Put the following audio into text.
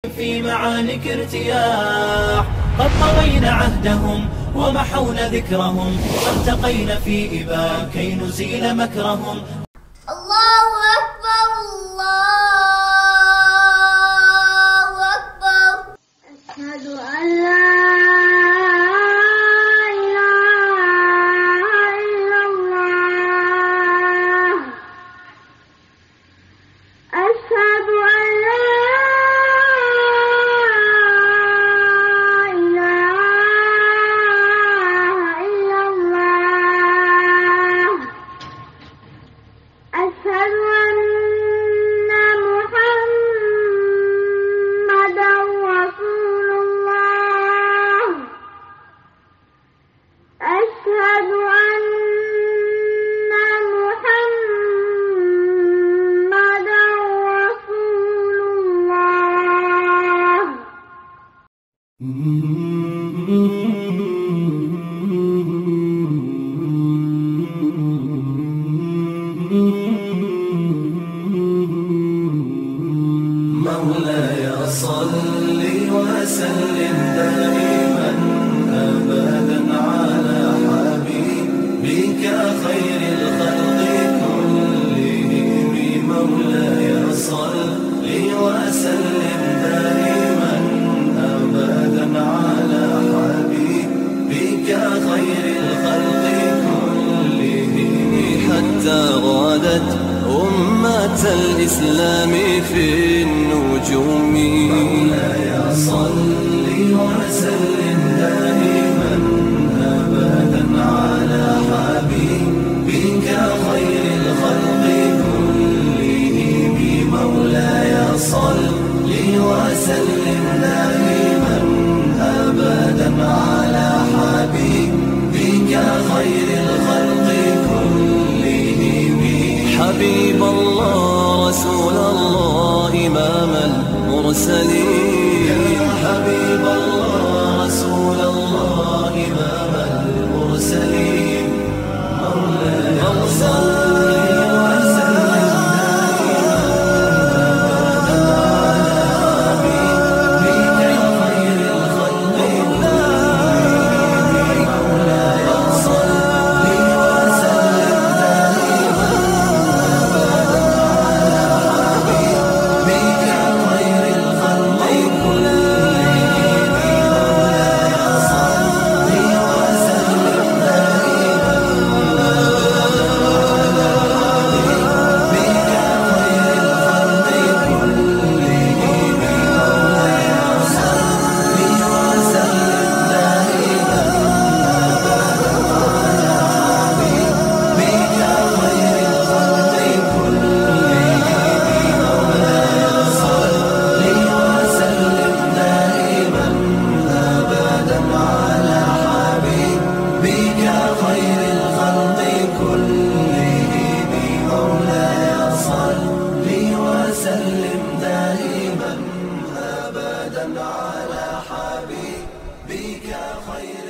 في معانك ارتياح، قد طوينا عهدهم ومحونا ذكرهم، وارتقينا في إباء كي نزيل مكرهم. الله أكبر الله أكبر. أشهد أن لا إله إلا الله. أشهد أن لا إله إلا الله. أشهد أن محمدا رسول الله. أشهد أن محمدا رسول الله. مولاي صل وسلم دائما أبدا على حبيبك خير الخلق كلهم. مولاي صل وسلم دائما أبدا على حبيبك خير الخلق كلهم. حتى غادت أمة الإسلام في النجوم. مولاي صل وسلم دائما أبدا على حبيبك خير الخلق كلهم. مولاي صل وسلم دائما أبدا على حبيبك خير الخلق كلهم. حبيب الله رسول الله إمام المرسلين. يا حبيب الله رسول الله إمام المرسلين. مولاي صل وسلم دائما أبدا على حبيبك خير الخلق كلهم. مولاي صل وسلم دائما أبدا على حبيبك خير الخلق كلهم. مولاي صل وسلم دائما أبدا على حبيبك خير الخلق كلهم. مولاي صل وسلم دائما أبدا على حبيبك خير الخلق كلهم. مولاي صل وسلم دائما أبدا على حبيبك خير الخلق كلهم. مولاي صل وسلم دائما أبدا على حبيبك خير